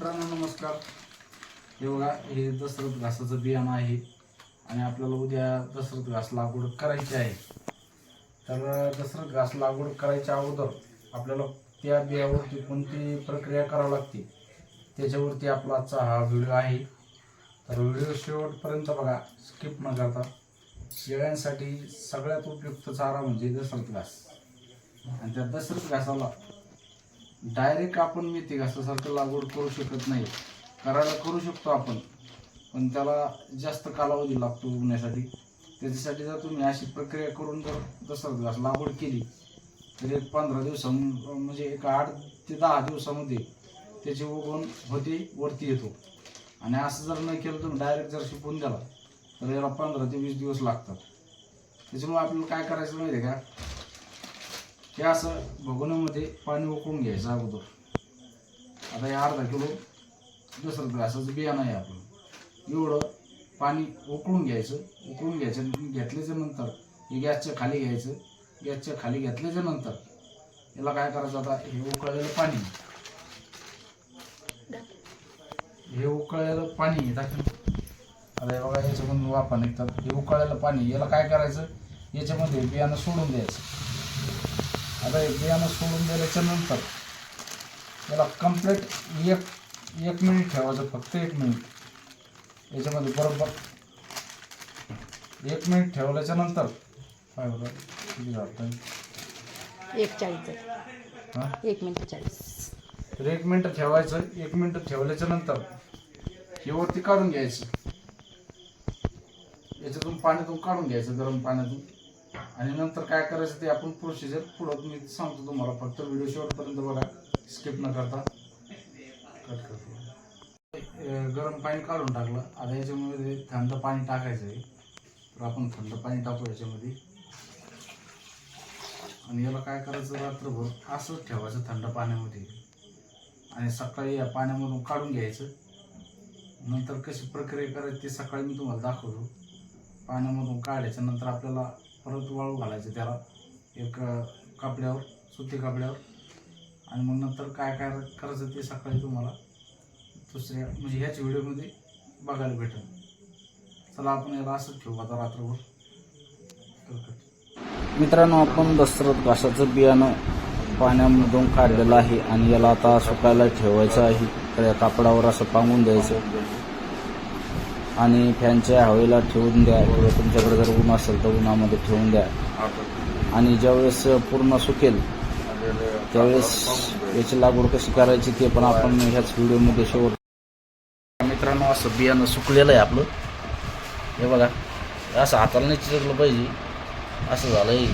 मित्रांनो नमस्कार. हे बघा, हे दशरथ घासाचं बियाणं आहे आणि आपल्याला उद्या दशरथ घास लागवड करायची आहे. तर दशरथ घास लागवड करायच्या अगोदर आपल्याला त्या बियावरती कोणती प्रक्रिया करावी लागते त्याच्यावरती आपला आजचा हा व्हिडिओ आहे. तर व्हिडिओ शेवटपर्यंत बघा, स्किप न करता. शेळ्यांसाठी सगळ्यात उपयुक्त चारा म्हणजे दशरथ घास. आणि त्या दशरथ घासाला डायरेक्ट आपण मेथी घासासारखं लागवड करू शकत नाही. करायला करू शकतो आपण, पण त्याला जास्त कालावधी लागतो उगण्यासाठी. त्याच्यासाठी जर तुम्ही अशी प्रक्रिया करून जर दशरथ घास लागवड केली तर एक 15 दिवस म्हणजे एक 8 ते 10 दिवसामध्ये त्याची उगवण होते, वरती येतो. आणि असं जर नाही केलं तुम्ही डायरेक्ट जर शिकवून द्याला तर याला 15 ते 20 दिवस लागतात. त्याच्यामुळे आपल्याला काय करायचं माहिती आहे का, हे असं भगोन्यामध्ये पाणी उकळून घ्यायचं अगोदर. आता हे अर्धा किलो दशरथ घासाचं बियाणं आहे आपलं. एवढं पाणी उकळून घ्यायचं. घेतल्याच्या नंतर हे गॅसच्या खाली घ्यायचं. गॅसच्या खाली घेतल्याच्या नंतर याला काय करायचं, आता हे उकळलेलं पाणी टाकून आता हे बघा, याच्यामधून वाफा निघतात. हे उकळलेलं पाणी याला काय करायचं, याच्यामध्ये बियाणं सोडून द्यायचं. आता हे बियाणं सोडून दिल्याच्या नंतर याला कम्प्लीट एक मिनिट ठेवायचं, फक्त 1 मिनिट. याच्यामध्ये बरोबर 1 मिनिट ठेवल्याच्या नंतर काय होतं, किती झालं 1:40. हां 1 मिनिट 40. तर 1 मिनिट ठेवायचं. 1 मिनिट ठेवल्याच्या नंतर हे वरती काढून घ्यायचं. याच्यातून पाण्यातून काढून घ्यायचं, गरम पाण्यातून. आणि नंतर काय करायचं ते आपण प्रोसिजर पुढं मी सांगतो तुम्हाला. फक्त व्हिडिओ शेवटपर्यंत बघा, स्किप न करता. कट करतो. गरम पाणी काढून टाकलं. आता याच्यामध्ये थंड पाणी टाकायचं आहे. तर आपण थंड पाणी टाकू याच्यामध्ये. आणि याला काय करायचं, रात्रभर असंच ठेवायचं थंड पाण्यामध्ये. आणि सकाळी या पाण्यामधून काढून घ्यायचं. नंतर कशी प्रक्रिया करायची ते सकाळी मी तुम्हाला दाखवतो. पाण्यामधून काढल्याच्या नंतर आपल्याला परत वाळू घालायचं त्याला एक कपड्यावर, सुती कपड्यावर. आणि मग नंतर काय काय करायचं ते सकाळी तुम्हाला दुसऱ्या म्हणजे ह्याच व्हिडिओमध्ये बघायला भेटेल. चला आपण याला असंच ठेवू आता रात्रभर. मित्रांनो, आपण दशरथ घासाचं बियाणं पाण्यामधून काढलेलं आहे आणि याला आता सुकायला ठेवायचं आहे. तर या कापडावर असं पांगून द्यायचं आणि फॅनच्या हवेला ठेवून द्या, किंवा तुमच्याकडे जर ऊन असेल तर उन्हामध्ये ठेवून द्या. आणि ज्यावेळेस पूर्ण सुकेल त्यावेळेस याची लागवड कशी करायची ते पण आपण ह्याच व्हिडिओमध्ये शेवट. मित्रांनो, असं बियाणं सुकलेलं आहे आपलं. हे बघा, असं हाताला नाही चिरलं पाहिजे, असं झालंय.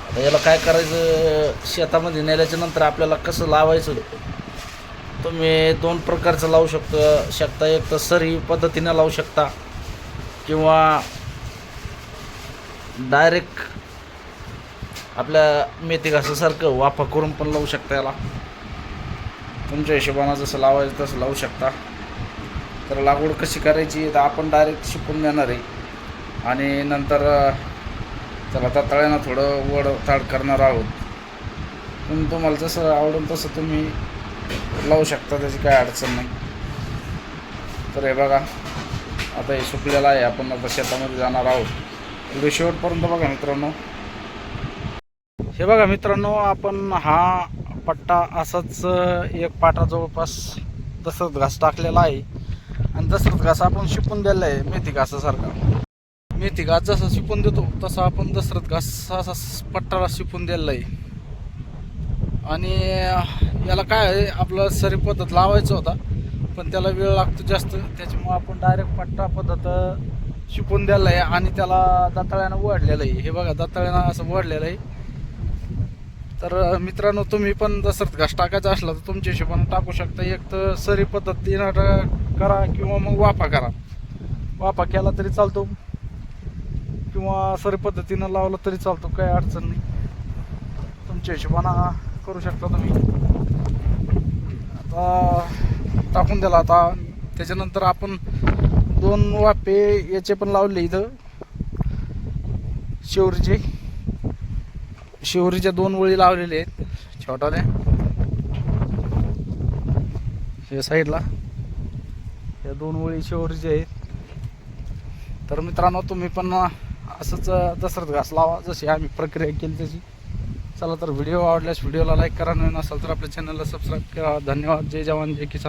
आता याला काय करायचं, शेतामध्ये नेल्याच्या नंतर आपल्याला कसं लावायचं, तुम्ही 2 प्रकारचं लावू शकता. एक तर सरी पद्धतीनं लावू शकता, किंवा डायरेक्ट आपल्या मेथी घासासारखं वाफा करून पण लावू शकता. याला तुमच्या हिशोबानं जसं लावायचं तसं लावू शकता. तर लागवड कशी करायची तर आपण डायरेक्ट शिकून देणार आहे. आणि नंतर त्याला तळ्यानं थोडं वड ताड करणार आहोत. पण तुम्हाला जसं आवडेल तसं तुम्ही लावू शकता, त्याची काय अडचण नाही. तर हे बघा, आता हे सुकलेलं आहे. आपण आता शेतामध्ये जाणार आहोत. व्हिडिओ शेवटपर्यंत बघा मित्रांनो. हे बघा मित्रांनो, आपण हा पट्टा असाच एक पाटा जवळपास दशरथ घास टाकलेला आहे. आणि दशरथ घास आपण शिकून दिलेला आहे मेथी घासासारखा. मेथी घास जसा शिकून देतो तसा आपण दशरथ घास असा पट्टाला शिकून दिलेला आहे. आणि याला काय आहे, आपलं सरी पद्धत लावायचं होता पण त्याला वेळ लागतो जास्त. त्याच्यामुळे आपण डायरेक्ट पट्टा पद्धत शिकून द्यायला आहे. आणि त्याला दाताळ्यानं वडलेलं आहे. हे बघा, दाताळ्यानं असं वडलेलं आहे. तर मित्रांनो, तुम्ही पण दशरथ घास टाकायचा असला तर तुमच्या हिशोबानं टाकू शकता. एक तर सरी पद्धतीनं करा, किंवा मग वाफा करा. वाफा केला तरी चालतो, किंवा सरी पद्धतीनं लावला तरी चालतो, काही अडचण नाही. तुमच्या हिशोबानं करू शकता तुम्ही. आता टाकून दिला. आता त्याच्यानंतर आपण 2 वाफे याचे पण लावले इथं, शिवरीच्या 2 वळी लावलेले आहेत छोट्याने. या साईडला या 2 ओळी शेवटचे आहेत. तर मित्रांनो तुम्ही पण असंच दसरथ घास लावा जशी आम्ही प्रक्रिया केली तशी. चला तर व्हिडिओ आवडल्यास व्हिडिओला लाईक करा, नवीन असाल तर आपल्या चॅनलला सबस्क्राईब करा. धन्यवाद. जय जवान जय किसान.